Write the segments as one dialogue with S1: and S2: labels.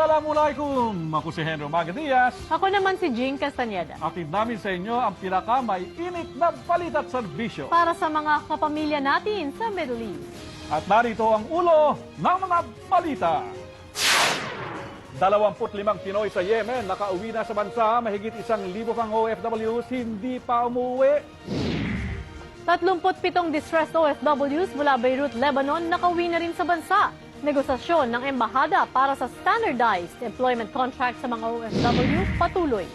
S1: Assalamualaikum! Ako si Henry Umaga Diaz.
S2: Ako naman si Jean Castaneda.
S1: Atid namin sa inyo ang pinakamay init na balita at serbisyo.
S2: Para sa mga kapamilya natin sa Middle East.
S1: At narito ang ulo ng mga balita. 25 Pinoy sa Yemen nakauwi na sa bansa, mahigit 1,000 pang OFWs hindi pa umuwi.
S2: 37 distressed OFWs mula Beirut, Lebanon nakauwi na rin sa bansa. Negosasyon ng embahada para sa standardized employment contract sa mga OFW patuloy.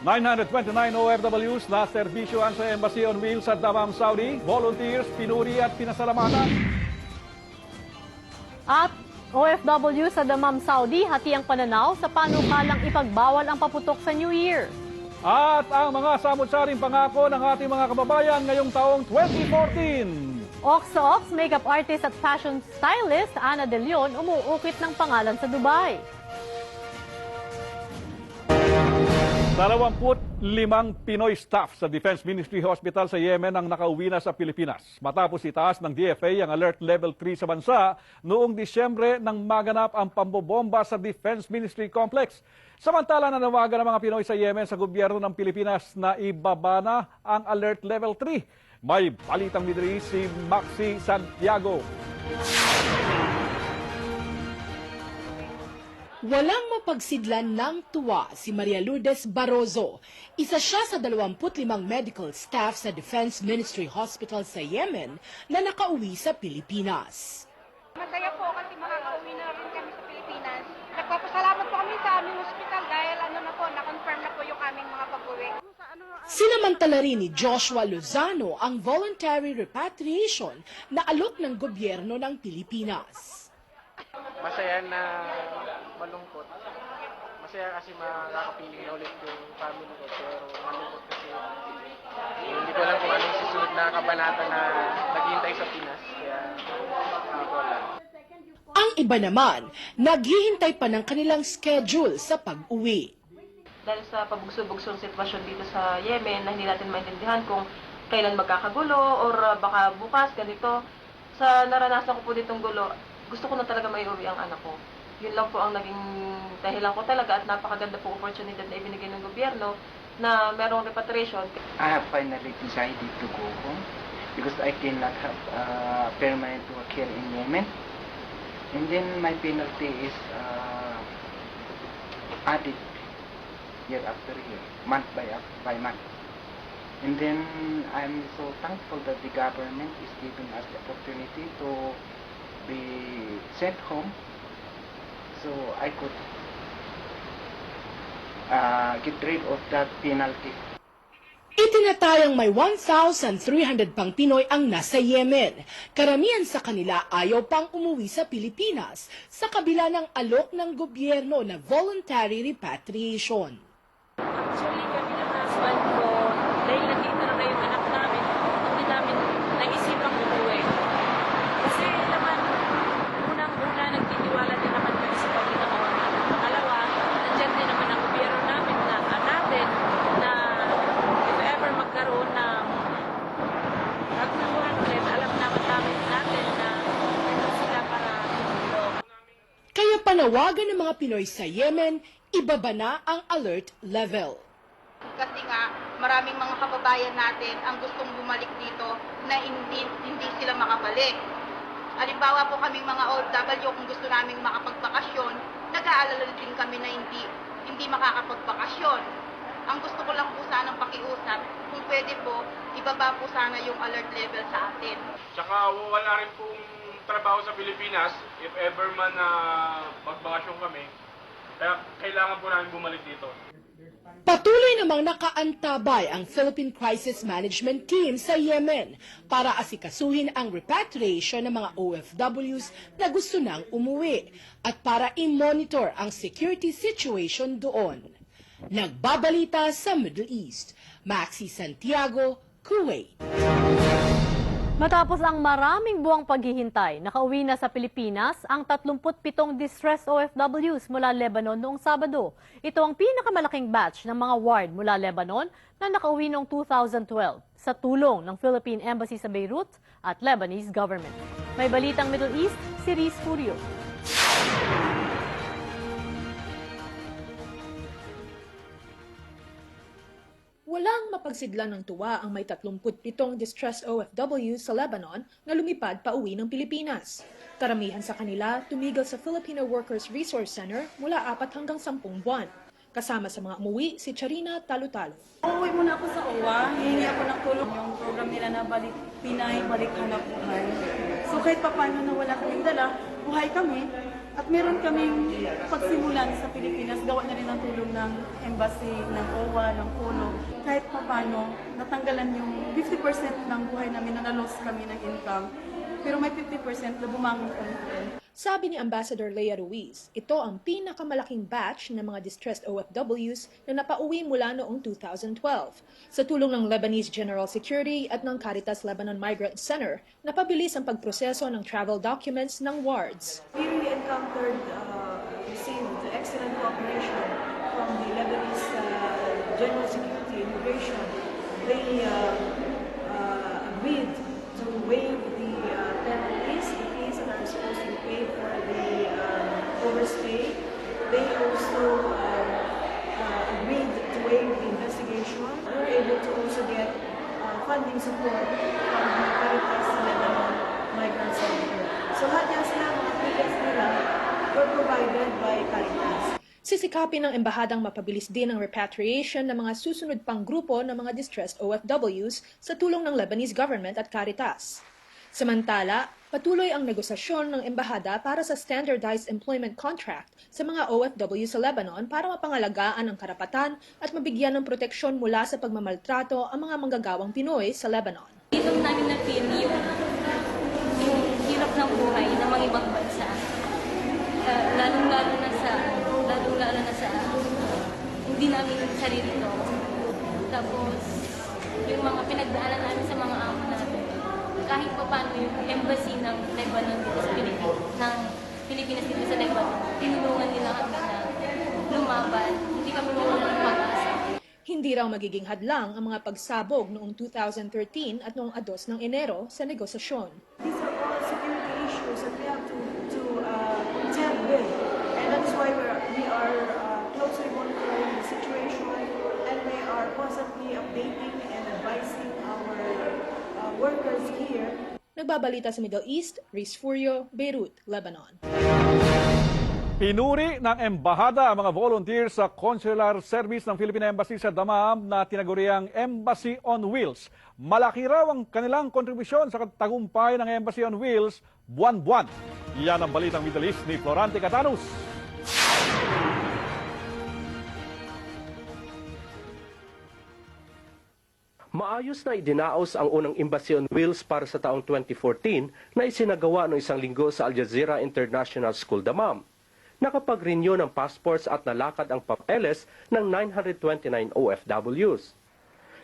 S1: 929 OFWs na serbisyoan sa Embassy on Wheels sa Dammam, Saudi. Volunteers, pinuri at pinasalamatan.
S2: At OFW sa Dammam, Saudi, hati ang pananaw sa panukalang ipagbawal ang paputok sa New Year.
S1: At ang mga samut-saring pangako ng ating mga kababayan ngayong taong 2014.
S2: Ox sa Ox, makeup artist at fashion stylist Ana De Leon umuukit ng pangalan sa Dubai.
S1: 25 Pinoy staff sa Defense Ministry Hospital sa Yemen ang nakauwi na sa Pilipinas matapos itaas ng DFA ang Alert Level 3 sa bansa noong Disyembre nang maganap ang pambobomba sa Defense Ministry Complex. Samantala, nanawagan ng mga Pinoy sa Yemen sa gobyerno ng Pilipinas na ibaba na ang Alert Level 3. May balitang Middle East si Maxi Santiago.
S3: Walang mapagsidlan ng tuwa si Maria Lourdes Barroso. Isa siya sa 25 medical staff sa Defense Ministry Hospital sa Yemen na nakauwi sa Pilipinas.
S4: Masaya po kasi makakauwi na rin kami sa Pilipinas. Nagpapasalamat po kami sa aming hospital dahil na-confirm na po yung aming mga pag-uwi.
S3: Sinamantala rin ni Joshua Lozano ang voluntary repatriation na alok ng gobyerno ng Pilipinas.
S5: Masaya na malungkot. Masaya kasi makakapiling na ulit yung family ko. Pero malungkot kasi hindi ko alam kung anong susunod na kabanata na naghihintay sa Pinas. Kaya hindi ko alam.
S3: Ang iba naman, naghihintay pa ng kanilang schedule sa pag-uwi.
S6: Dahil sa pabugso-bugsong sitwasyon dito sa Yemen na hindi natin maintindihan kung kailan magkakagulo or baka bukas, ganito. Sa naranasan ko po ditong gulo, gusto ko na talaga maiuwi ang anak ko. Yun lang po ang naging dahilan ko talaga at napakaganda po opportunity na ibinigay ng gobyerno na merong repatriation.
S7: I have finally decided to go home because I cannot have permanent work here in Yemen. And then my penalty is added year after year, month by month. And then I'm so thankful that the government is giving us the opportunity to be sent home so I could get rid of that penalty.
S3: Itinatayang may 1,300 pang Pinoy ang nasa Yemen. Karamihan sa kanila ayaw pang umuwi sa Pilipinas sa kabila ng alok ng gobyerno na voluntary repatriation.
S6: Actually, kami ng husband ko, dahil nandito na yung anak namin, hindi namin naisipang umuwi. Kasi naman, unang-una nagtitiwala din naman kami sa Panginoon. Pangalawa, nandyan din naman ang gobyerno namin na na if ever magkaroon ng nagtutuhan ulit, alam naman natin na ito sila para tumulong.
S3: Kaya panawagan ng mga Pinoy sa Yemen, ibaba na ang alert level.
S4: Kasi nga, maraming mga kababayan natin ang gustong bumalik dito na hindi sila makabalik. Halimbawa po kaming mga OFW, kung gusto naming makapagbakasyon, nag-aalala din kami na hindi makakapagbakasyon. Ang gusto ko lang po sanang pakiusap, kung pwede po, ibaba po sana yung alert level sa atin.
S8: Tsaka wala rin pong trabaho sa Pilipinas if ever man na magbakasyon kami. Kaya kailangan po namin bumalik dito.
S3: Patuloy namang nakaantabay ang Philippine Crisis Management Team sa Yemen para asikasuhin ang repatriation ng mga OFWs na gusto nang umuwi at para i-monitor ang security situation doon. Nagbabalita sa Middle East, Maxi Santiago, Kuwait.
S2: Matapos ang maraming buwang paghihintay, nakauwi na sa Pilipinas ang 37 distressed OFWs mula Lebanon noong Sabado. Ito ang pinakamalaking batch ng mga ward mula Lebanon na nakauwi noong 2012 sa tulong ng Philippine Embassy sa Beirut at Lebanese government. May balitang Middle East, si Riz Furio.
S3: Walang mapagsidlan ng tuwa ang may 37 distressed OFW sa Lebanon na lumipad pa uwi ng Pilipinas. Karamihan sa kanila tumigil sa Filipino Workers Resource Center mula 4 hanggang 10 buwan. Kasama sa mga umuwi si Charina Talutalo.
S9: Uuwi muna ako sa OWA, hihingi ako ng tulong yung program nila na balik Pinay, balik hanap buhay. So kahit paano na wala kaming dala, buhay kami. At meron kaming pagsimulan sa Pilipinas, gawa na rin ang tulong ng embassy, ng OWA, ng POLO. Kahit paano, natanggalan yung 50% ng buhay namin na na-loss kami ng income. Pero may 50% na bumangon kami.
S3: Sabi ni Ambassador Lea Ruiz, ito ang pinakamalaking batch ng mga distressed OFWs na napauwi mula noong 2012. Sa tulong ng Lebanese General Security at ng Caritas Lebanon Migrant Center, napabilis ang pagproseso ng travel documents ng wards.
S9: We really encountered, received excellent cooperation from the Lebanese General Security Immigration. They agreed to waive the penalties, the fees that are supposed to be paid for the overstay. They also agreed to waive the investigation. We were able to also get funding support from the Caritas Lebanon Migrant Center. So lahat yan sila, mga tickets nila, were provided by Caritas.
S3: Sisikapin ng embahadang mapabilis din ang repatriation ng mga susunod pang grupo ng mga distressed OFWs sa tulong ng Lebanese government at Caritas. Samantala, patuloy ang negosasyon ng embahada para sa standardized employment contract sa mga OFW sa Lebanon para mapangalagaan ang karapatan at mabigyan ng proteksyon mula sa pagmamaltrato ang mga manggagawang Pinoy sa Lebanon.
S6: Dito namin na-feel yung hirap ng buhay ng mga ibang bansa. Lalong-lalo na sa hindi namin sarili to. Tapos, yung mga pinagdaanan namin sa mga amo namin. Kahit pa paano yung embassy ng Lebanon dito sa Pilipinas, ng Pilipinas dito sa Lebanon, tinulungan nila kami na lumaban. Hindi kami mawalan ng pag-asa.
S3: Hindi raw magiging hadlang ang mga pagsabog noong 2013 at noong 2 ng Enero sa negosasyon.
S9: These are all security issues that we have to contend with. And that's why we are closely monitoring the situation, and we are constantly updating and advising our workers here.
S3: Nagbabalita sa Middle East, Riz Furio, Beirut, Lebanon.
S1: Pinuri ng embahada ang mga volunteers sa consular service ng Philippine Embassy sa Damam na tinaguriang Embassy on Wheels. Malaki raw ang kanilang kontribusyon sa tagumpay ng Embassy on Wheels buwan-buwan. Yan ang balitang Middle East ni Florante Catanus.
S10: Maayos na idinaos ang unang Embassy on Wheels para sa taong 2014 na isinagawa noong 1 linggo sa Al Jazeera International School, Damam. Nakapag-renew ng passports at nalakad ang papeles ng 929 OFWs.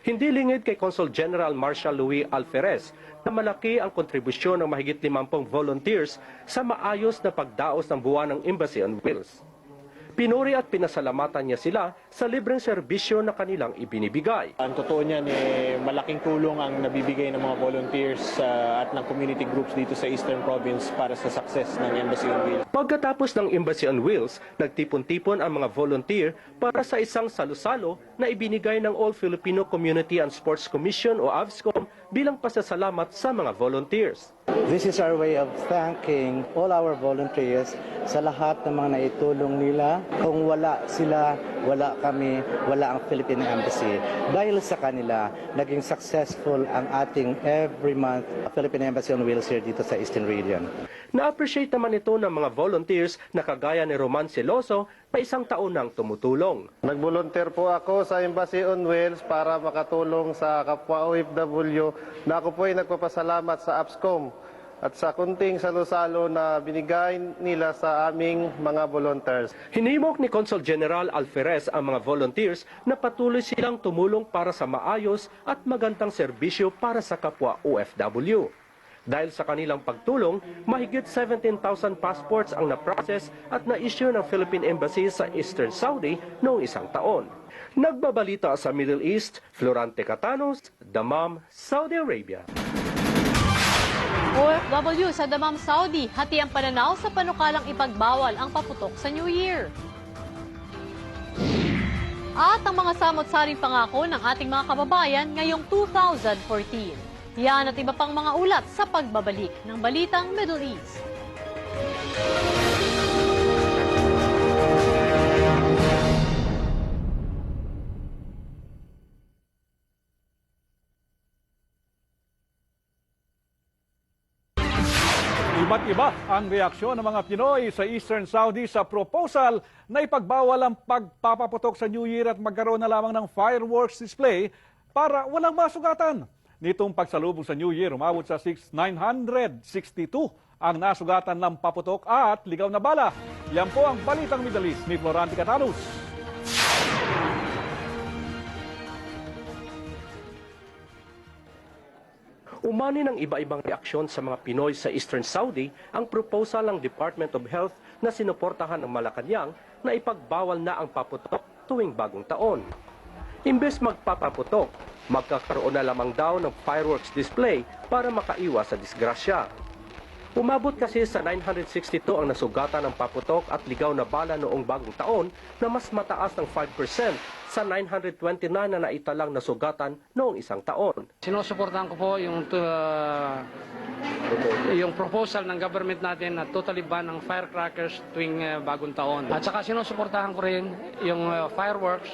S10: Hindi lingid kay Consul General Marshal Louis Alferez na malaki ang kontribusyon ng mahigit 50 volunteers sa maayos na pagdaos ng buwan ng Embassy on Wheels. Pinuri at pinasalamatan niya sila sa libreng serbisyo na kanilang ibinibigay.
S11: Ang totoo niyan, malaking tulong ang nabibigay ng mga volunteers at ng community groups dito sa Eastern Province para sa success ng Embassy on Wheels.
S10: Pagkatapos ng Embassy on Wheels, nagtipon-tipon ang mga volunteer para sa isang salo-salo na ibinigay ng All Filipino Community and Sports Commission o AFSCOM bilang pasasalamat sa mga volunteers.
S12: This is our way of thanking all our volunteers sa lahat ng mga naitulong nila. Kung wala sila, wala kami, wala ang Philippine Embassy. Dahil sa kanila, naging successful ang ating every month Philippine Embassy on Wheels here dito sa Eastern Region.
S10: Na-appreciate naman ito ng mga volunteers na kagaya ni Roman Celoso na 1 taon nang tumutulong.
S13: Nag-volunteer po ako sa Embassy on Wheels para makatulong sa kapwa OFW na ako po ay nagpapasalamat sa AFSCOM at sa kunting salo-salo na binigay nila sa aming mga volunteers.
S10: Hinimok ni Consul General Alferez ang mga volunteers na patuloy silang tumulong para sa maayos at magandang serbisyo para sa kapwa OFW. Dahil sa kanilang pagtulong, mahigit 17,000 passports ang na-process at na-issue ng Philippine Embassy sa Eastern Saudi noong 1 taon. Nagbabalita sa Middle East, Florante Catanus, Damam, Saudi Arabia.
S2: OFW sa Damam, Saudi, hati ang pananaw sa panukalang ipagbawal ang paputok sa New Year. at ang mga samot-saring pangako ng ating mga kababayan ngayong 2014. Yan at iba pang mga ulat sa pagbabalik ng Balitang Middle East.
S1: Iba't iba ang reaksyon ng mga Pinoy sa Eastern Saudi sa proposal na ipagbawal ang pagpapaputok sa New Year at magkaroon na lamang ng fireworks display para walang masugatan. Nitong pagsalubong sa New Year, umabot sa 962 ang nasugatan ng paputok at ligaw na bala. Yan po ang Balitang Middle East ni Florante Catalos.
S10: Umani ng iba-ibang reaksyon sa mga Pinoy sa Eastern Saudi ang proposal ng Department of Health na sinuportahan ng Malacanang na ipagbawal na ang paputok tuwing bagong taon. Imbes magpapaputok, magkakaroon na lamang daw ng fireworks display para makaiwas sa disgrasya. Umabot kasi sa 962 ang nasugatan ng paputok at ligaw na bala noong bagong taon na mas mataas ng 5% sa 929 na naitalang nasugatan noong isang taon.
S14: Sinusuportahan ko po yung proposal ng government natin na totally ban ng firecrackers tuwing bagong taon. At saka sinusuportahan ko rin yung fireworks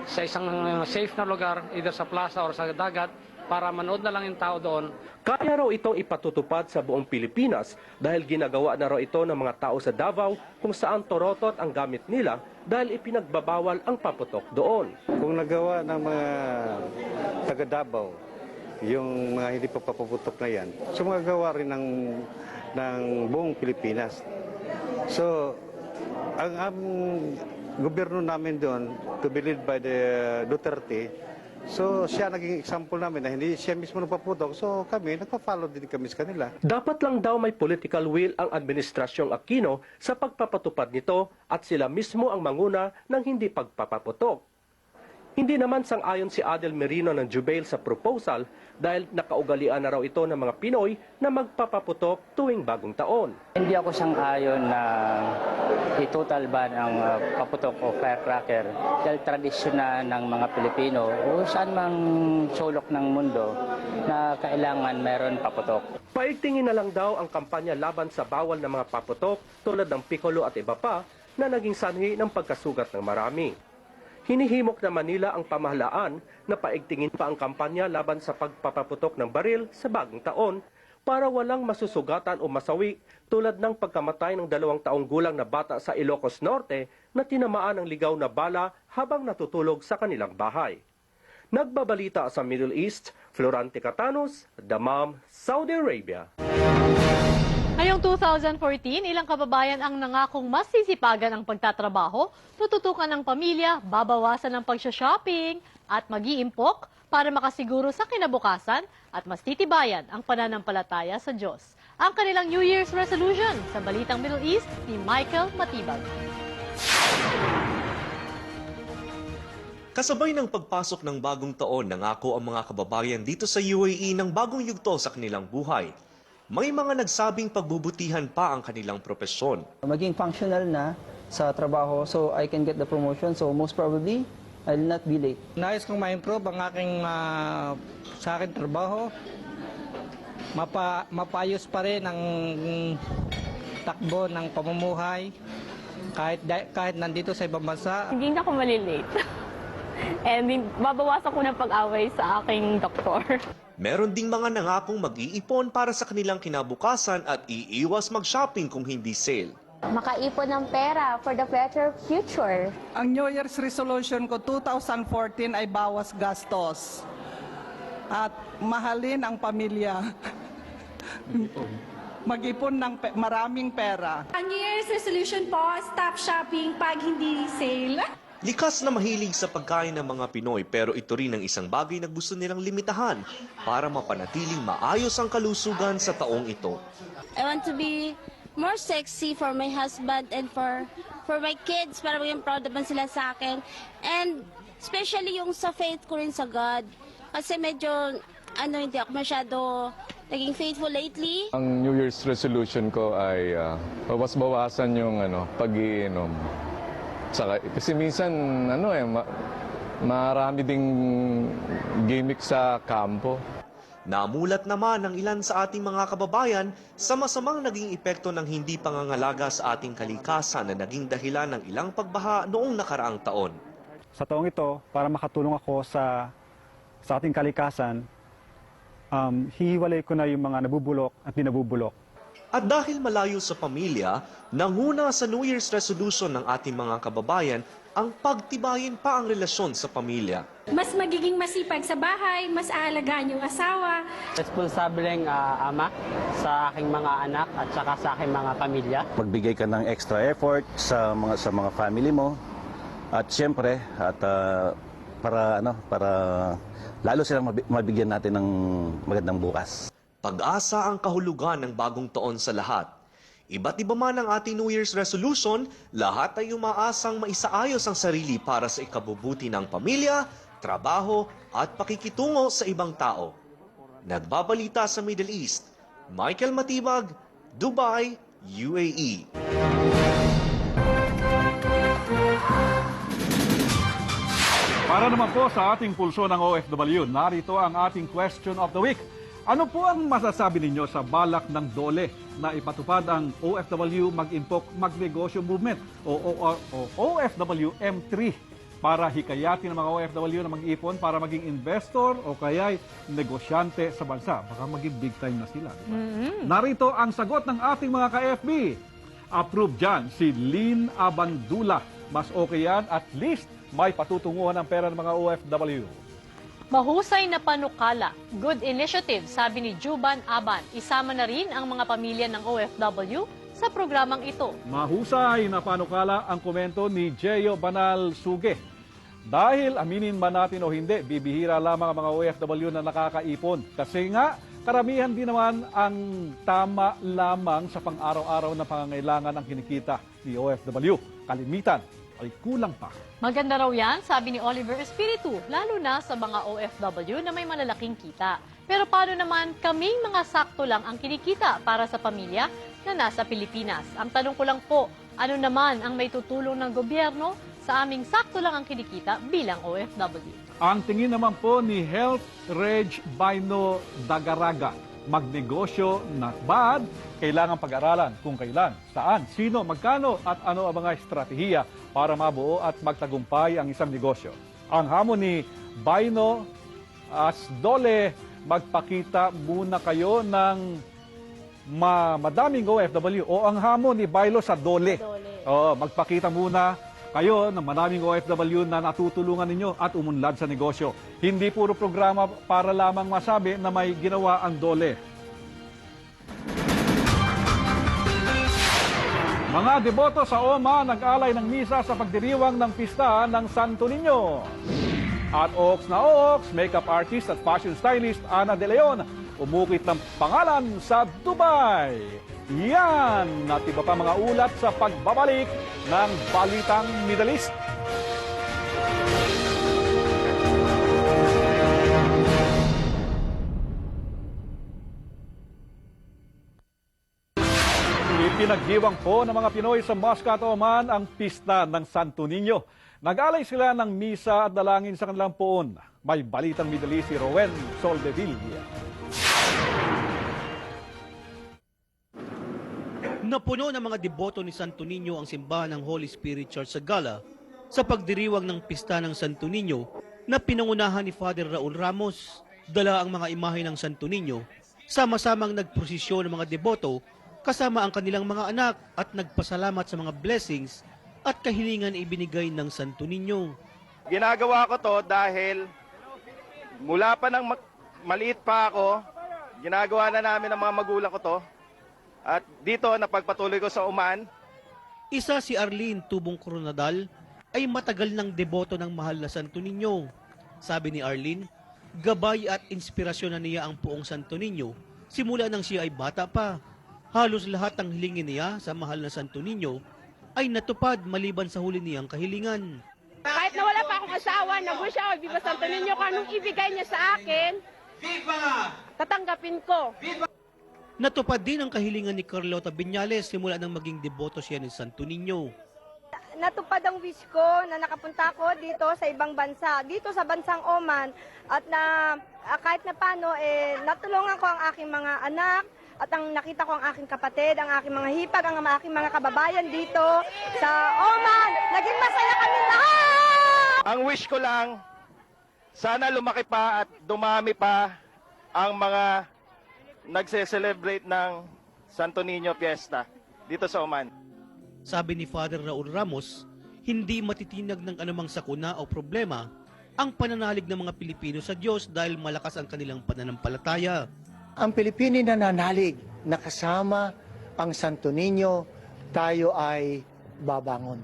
S14: sa isang safe na lugar, either sa plaza or sa dagat, para manood na lang yung tao doon.
S10: Kaya raw itong ipatutupad sa buong Pilipinas dahil ginagawa na raw ito ng mga tao sa Davao kung saan torotot ang gamit nila dahil ipinagbabawal ang paputok doon.
S15: Kung nagawa ng mga taga Davao, yung mga hindi pa papuputok na yan, so magagawa rin ng buong Pilipinas. So, ang gobyerno namin doon, to be led by the Duterte, so siya naging example namin na hindi siya mismo nagpaputok, so kami, nagpa-follow din kami sa kanila.
S10: Dapat lang daw may political will ang Administrasyong Aquino sa pagpapatupad nito at sila mismo ang manguna ng hindi pagpapaputok. Hindi naman sang-ayon si Adel Merino ng Jubail sa proposal dahil nakaugalian na raw ito ng mga Pinoy na magpapaputok tuwing bagong taon.
S16: Hindi ako sang-ayon na i-total ban ang paputok o firecracker dahil tradisyon na ng mga Pilipino o saan mang sulok ng mundo na kailangan meron paputok.
S10: Paigtingin na lang daw ang kampanya laban sa bawal na mga paputok tulad ng Piccolo at iba pa na naging sanhi ng pagkasugat ng marami. Hinihimok naman nila ang pamahalaan na paigtingin pa ang kampanya laban sa pagpapaputok ng baril sa bagong taon para walang masusugatan o masawi tulad ng pagkamatay ng 2 taong gulang na bata sa Ilocos Norte na tinamaan ng ligaw na bala habang natutulog sa kanilang bahay. Nagbabalita sa Middle East, Florante Catanos, Dammam, Saudi Arabia.
S2: Ngayong 2014, ilang kababayan ang nangakong mas sisipagan ang pagtatrabaho, tututukan ng pamilya, babawasan ng pagsha-shopping at mag-iimpok para makasiguro sa kinabukasan at mas titibayan ang pananampalataya sa Diyos. Ang kanilang New Year's resolution sa Balitang Middle East ni Michael Matibag.
S17: Kasabay ng pagpasok ng bagong taon, nangako ang mga kababayan dito sa UAE ng bagong yugto sa kanilang buhay. May mga nagsabing pagbubutihan pa ang kanilang propesyon.
S18: Maging functional na sa trabaho so I can get the promotion. So most probably, I'll not be late.
S19: Nais kong ma-improve ang aking sa aking trabaho. Mapayos pa rin ang takbo ng pamumuhay kahit nandito sa ibang bansa.
S20: Hindi na ako malilate. And babawasan ko ng pag-away sa aking doktor.
S17: Meron ding mga nangakong mag-iipon para sa kanilang kinabukasan at iiwas mag-shopping kung hindi sale.
S21: Makaipon ng pera for the better future.
S22: Ang New Year's resolution ko 2014 ay bawas gastos at mahalin ang pamilya. Mag-ipon ng maraming pera.
S23: Ang New Year's resolution po, stop shopping pag hindi sale.
S17: Likas na mahilig sa pagkain ng mga Pinoy pero ito rin ang isang bagay na gusto nilang limitahan para mapanatiling maayos ang kalusugan sa taong ito.
S24: I want to be more sexy for my husband and for my kids para maging proud naman sila sa akin. And especially yung sa faith ko rin sa God. Kasi medyo hindi ako masyado naging faithful lately.
S25: Ang New Year's resolution ko ay bawas-bawasan yung pag-iinom.
S4: Saka, kasi minsan, marami ding gimmick sa kampo.
S17: Namulat naman ng ilan sa ating mga kababayan sa masamang naging epekto ng hindi pangangalaga sa ating kalikasan na naging dahilan ng ilang pagbaha noong nakaraang taon.
S5: Sa taong ito, para makatulong ako sa ating kalikasan, hihiwalay ko na yung mga nabubulok at di nabubulok.
S17: At dahil malayo sa pamilya, nanguna sa New Year's resolution ng ating mga kababayan ang pagtibayin pa ang relasyon sa pamilya.
S23: Mas magiging masipag sa bahay, mas aalagaan yung asawa.
S7: Responsableng ama sa aking mga anak at saka sa aking mga pamilya.
S8: Magbigay ka ng extra effort sa mga family mo at siyempre para lalo silang mabigyan natin ng magandang bukas.
S17: Pag-asa ang kahulugan ng bagong taon sa lahat. Iba't iba man ang ating New Year's resolution, lahat ay umaasang maisaayos ang sarili para sa ikabubuti ng pamilya, trabaho at pakikitungo sa ibang tao. Nagbabalita sa Middle East, Michael Matibag, Dubai, UAE.
S1: Para naman po sa ating pulso ng OFW, narito ang ating question of the week. Ano po ang masasabi ninyo sa balak ng DOLE na ipatupad ang OFW Mag-Impok Magnegosyo Movement o OFW M3 para hikayatin ang mga OFW na mag-ipon para maging investor o kaya negosyante sa bansa? Baka maging big time na sila. Diba? Narito ang sagot ng ating mga ka-FB. Approve dyan si Lynn Abandula. Mas okay yan, at least may patutunguhan ng pera ng mga OFW.
S2: Mahusay na panukala. Good initiative, sabi ni Juban Aban. Isama na rin ang mga pamilya ng OFW sa programang ito.
S1: Mahusay na panukala ang komento ni Jeyo Banal Suge. Dahil aminin man natin o hindi, bibihira lamang ang mga OFW na nakakaipon. Kasi nga, karamihan din naman ang tama lamang sa pang-araw-araw na pangangailangan ang kinikita ni OFW. Kalimitan ay kulang pa.
S2: Maganda raw yan, sabi ni Oliver Espiritu, lalo na sa mga OFW na may malalaking kita. Pero paano naman kaming mga sakto lang ang kinikita para sa pamilya na nasa Pilipinas? Ang tanong ko lang po, ano naman ang may tutulong ng gobyerno sa aming sakto lang ang kinikita bilang OFW?
S1: Ang tingin naman po ni Health Reg Baino Dagaraga, magnegosyo na bad, kailangan pag-aralan kung kailan, saan, sino, magkano at ano ang mga estratehiya para mabuo at magtagumpay ang isang negosyo. Ang hamon ni Baino as DOLE, magpakita muna kayo ng madaming OFW o ang hamon ni Bailo sa DOLE. Magpakita muna kayo ng maraming OFW na natutulungan ninyo at umunlad sa negosyo. Hindi puro programa para lamang masabi na may ginawa ang DOLE. Mga deboto sa OMA nag-alay ng misa sa pagdiriwang ng pista ng Santo Niño. At Oaks na Oaks, makeup artist at fashion stylist Ana De Leon umukit ng pangalan sa Dubai. Yan at iba pa mga ulat sa pagbabalik ng Balitang Middle East. Pinagdiwang po ng mga Pinoy sa Muscat, Oman ang pista ng Santo Niño. Nag-alay sila ng misa at dalangin sa kanilang poon. May Balitang Middle East si Rowen Soldeville.
S25: Napuno ng mga deboto ni Santo Niño ang simbahan ng Holy Spirit Church sa Gala sa pagdiriwang ng pista ng Santo Niño na pinangunahan ni Father Raul Ramos. Dala ang mga imahe ng Santo Niño, sama-samang nagprosesyon ng mga deboto kasama ang kanilang mga anak at nagpasalamat sa mga blessings at kahilingan ibinigay ng Santo Niño.
S26: Ginagawa ko to dahil mula pa nang maliit pa ako, ginagawa na namin ng mga magulang ko to. At dito napagpatuloy ko sa Oman.
S25: Isa si Arlene Tubong Coronadal ay matagal ng deboto ng mahal na Santo Niño. Sabi ni Arlene, gabay at inspirasyon na niya ang poong Santo Niño simula nang siya ay bata pa. Halos lahat ng hilingin niya sa mahal na Santo Niño ay natupad maliban sa huli niyang kahilingan.
S27: Kahit na wala pa akong asawa, nag-wish ako, Viva Santo Niño, kung anong ibigay niya sa akin, tatanggapin ko.
S25: Natupad din ang kahilingan ni Carlota Viñales simula nang maging deboto siya ni Santo Niño.
S21: natupad ang wish ko na nakapunta ko dito sa ibang bansa, dito sa bansang Oman, at na kahit na paano, natulungan ko ang aking mga anak, at ang nakita ko ang aking kapatid, ang aking mga hipag, ang aking mga kababayan dito sa Oman. Naging masaya kami lahat!
S26: Ang wish ko lang, sana lumaki pa at dumami pa ang mga nagse-celebrate ng Santo Niño Fiesta dito sa Oman.
S25: Sabi ni Father Raul Ramos, hindi matitinag ng anumang sakuna o problema ang pananalig ng mga Pilipino sa Diyos dahil malakas ang kanilang pananampalataya.
S3: Ang Pilipino nananalig na kasama ang Santo Niño, tayo ay babangon.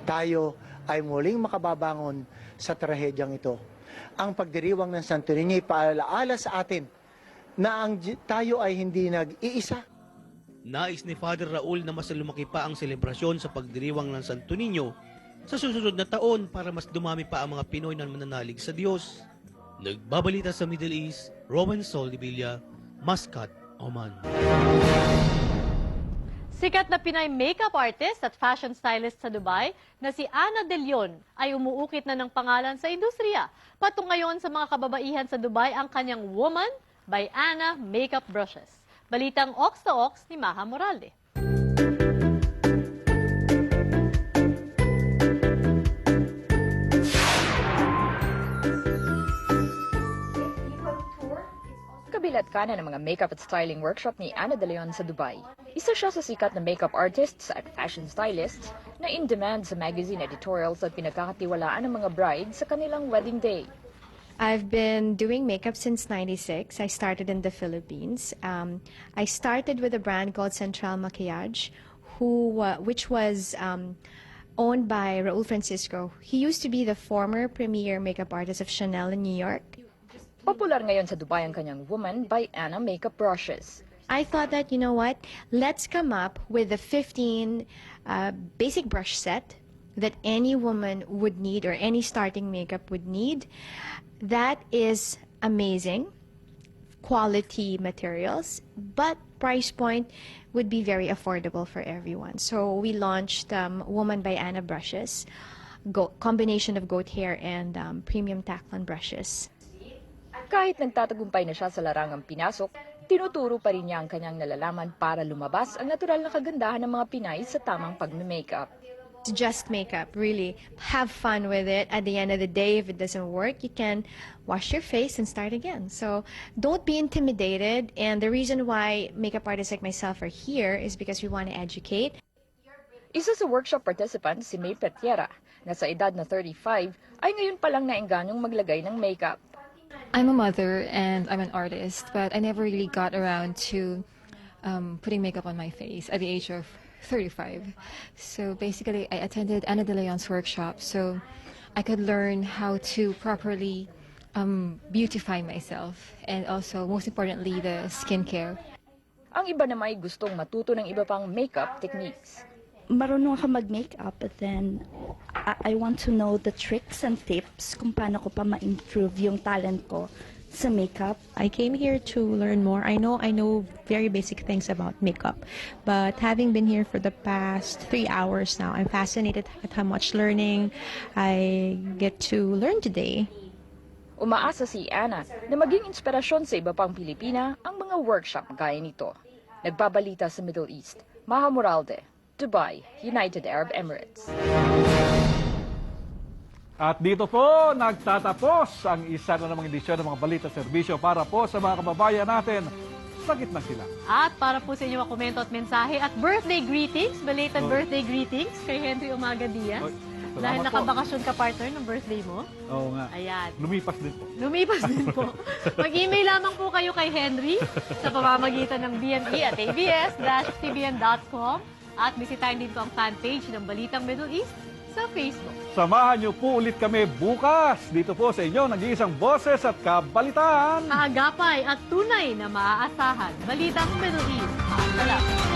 S3: Tayo ay muling makababangon sa trahedyang ito. Ang pagdiriwang ng Santo Niño ay paalaala sa atin na tayo ay hindi nag-iisa.
S25: Nais ni Father Raul na mas lumaki pa ang selebrasyon sa pagdiriwang ng Santo Niño sa susunod na taon para mas dumami pa ang mga Pinoy na mananalig sa Diyos. Nagbabalita sa Middle East, Rowan Soldevilla, Muscat, Oman.
S2: Sikat na Pinay makeup artist at fashion stylist sa Dubai na si Ana De Leon ay umuukit na ng pangalan sa industriya. Patong ngayon sa mga kababaihan sa Dubai ang kanyang Woman by Ana Makeup Brushes. Balitang Ox to Ox ni Maha Moralde.
S6: Kabilat ka na ng mga makeup at styling workshop ni Ana De Leon sa Dubai. Isa siya sa sikat na makeup artists at fashion stylists na in-demand sa magazine editorials at pinagkakatiwalaan ng mga brides sa kanilang wedding day.
S9: I've been doing makeup since '96. I started in the Philippines. I started with a brand called Central Maquillage, which was owned by Raul Francisco. He used to be the former premier makeup artist of Chanel in New York.
S6: Popular ngayon sa Dubai ang kanyang Woman by Ana Makeup Brushes.
S9: I thought that, you know what, let's come up with a 15 basic brush set that any woman would need or any starting makeup would need. That is amazing, quality materials, but price point would be very affordable for everyone. So we launched Woman by Ana brushes, combination of goat hair and premium Taclon brushes.
S6: Kahit nagtatagumpay na siya sa larangang pinasok, tinuturo pa rin niya ang kanyang nalalaman para lumabas ang natural na kagandahan ng mga Pinay sa tamang pagme-makeup.
S9: It's just makeup, really. Have fun with it. At the end of the day, if it doesn't work, you can wash your face and start again. So don't be intimidated. And the reason why makeup artists like myself are here is because we want to educate.
S6: Isa sa workshop participant si May Petiera, na sa edad na 35 ay ngayon palang naengganyong maglagay ng makeup.
S11: I'm a mother and I'm an artist, but I never really got around to putting makeup on my face at the age of 35. So basically, I attended Ana De Leon's workshop so I could learn how to properly beautify myself and also, most importantly, the skincare.
S6: Ang iba na may gustong matuto ng iba pang makeup techniques.
S12: Marunong ako mag-makeup, but then I want to know the tricks and tips kung paano ko pa ma-improve yung talent ko sa makeup.
S13: I came here to learn more. I know very basic things about makeup, but having been here for the past 3 hours now, I'm fascinated at how much learning I get to learn today.
S6: Umaasa si Ana na maging inspirasyon sa iba pang Pilipina ang mga workshop gaya nito. Nagbabalita sa Middle East, Maha Moralde, Dubai, United Arab Emirates.
S1: At dito po nagtatapos ang isa na namang edisyon ng mga balita serbisyo para po sa mga kababayan natin sa gitnang sila.
S2: At para po sa inyong mga komento at mensahe at birthday greetings, belated birthday greetings kay Henry Umaga Diaz. Dahil nakabakasyon ka, partner, ng birthday mo.
S1: Oo nga.
S2: Ayan.
S1: Lumipas din po.
S2: Lumipas din po. Mag-email lamang po kayo kay Henry sa pamamagitan ng bme@abs-cbn.com at bisitahin din po ang fanpage ng Balitang Middle East sa Facebook.
S1: Samahan niyo po ulit kami bukas dito po sa inyo nag-iisang boses at kabalitaan.
S2: Kaagapay at tunay na maaasahan. Balitang Middle East. Salamat.